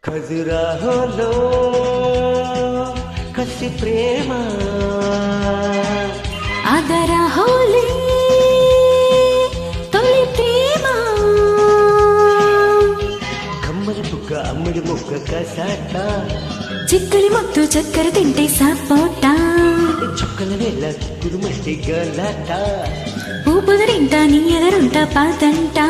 ఖజురాహోలో కసి ప్రేమ అదరహోలే తొలి ప్రేమ కమ్మరి బుగ్గ అమ్మడి ముగ్గ కసాట చిక్కలి మొత్తు చక్కెర తింటే సపోటా చుక్కల వేళ కురుమట్టి గలాట ఊపదరింటా నీ ఎదరుంటా పాతంటా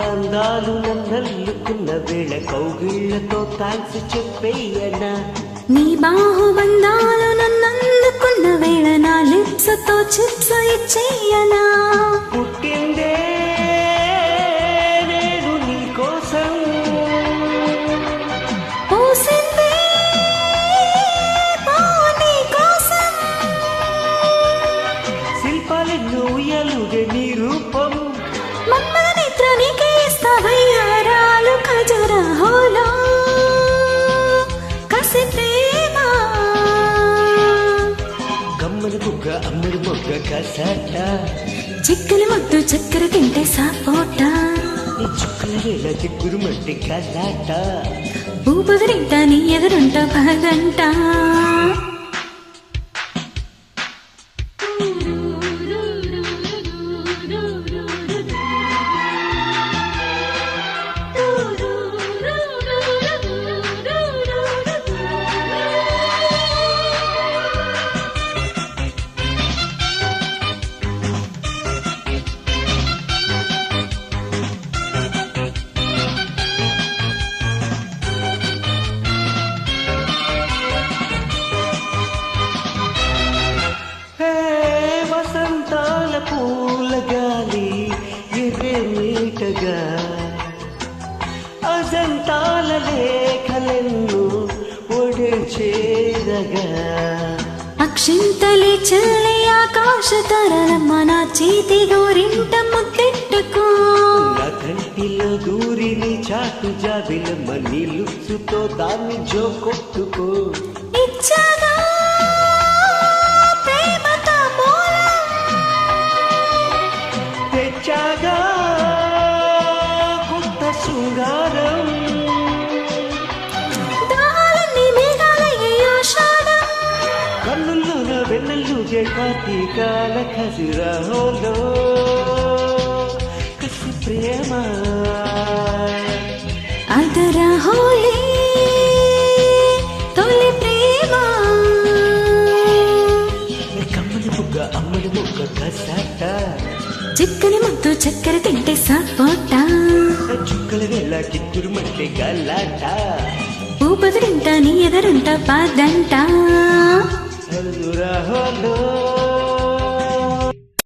అందాలు నన్నల్లుకున్న వేళ కౌగిళ్లతో థాంక్స్ చెప్పేయనా నీ బాహుబంధాలు నన్నందుకున్న వేళ నా లిప్స్ తో చిప్స్ ఇచ్చేయనా పుట్టిందే నేను నీ కోసం పూసిందే నీ కోసం శిల్పాలెన్నో ఉయ్యాలుగే నీ రూపం మమ్మల నేత్రానికి ఇస్తావయ్యారాలు ఖజురాహోలో కసి ప్రేమ కమ్మని బుగ్గ అమ్మడి బుగ్గ కసాట చిక్కలి మొత్తు చక్కెర తింటే సపోటా నీ చుక్కల వేళ చిక్కురు మట్టి గలాట ఊపదరింటా నీ ఎదురుంటా పగంటా వసంతాల పూల గాలి ఎర్రెమీటగా అజంతాల లేఖలెన్ను ఒడిచేరగా అక్షింతలి చల్లి ఆకాశ తరలమ్మ నా చేతి గోరింట ముద్దెట్టుకో నా కంటిలో దూరిని చాటు జాబిలమ్మ నీ లుప్సుతో దాన్ని జోకొట్టుకో ఇచ్చగా తెచ్చాగా కొత్త శృంగారం దాహాలన్నీ మేఘాలయ్యే ఆషాఢం కన్నుల్లోన వెన్నెల్లుగే కార్తీకాల ఖజురాహోలో కసి ప్రేమ అదరహోలే తొలి ప్రేమ కమ్మని బుగ్గ అమ్మడి ముగ్గ కసాట చిక్కని ముద్దు చక్కెర తింటే సపోటా చుక్కల వేళ చిక్కురు మట్టి గలాట ఊపదరింటా నీ ఎదరుంటా పాదంటా ఖజురాహోలో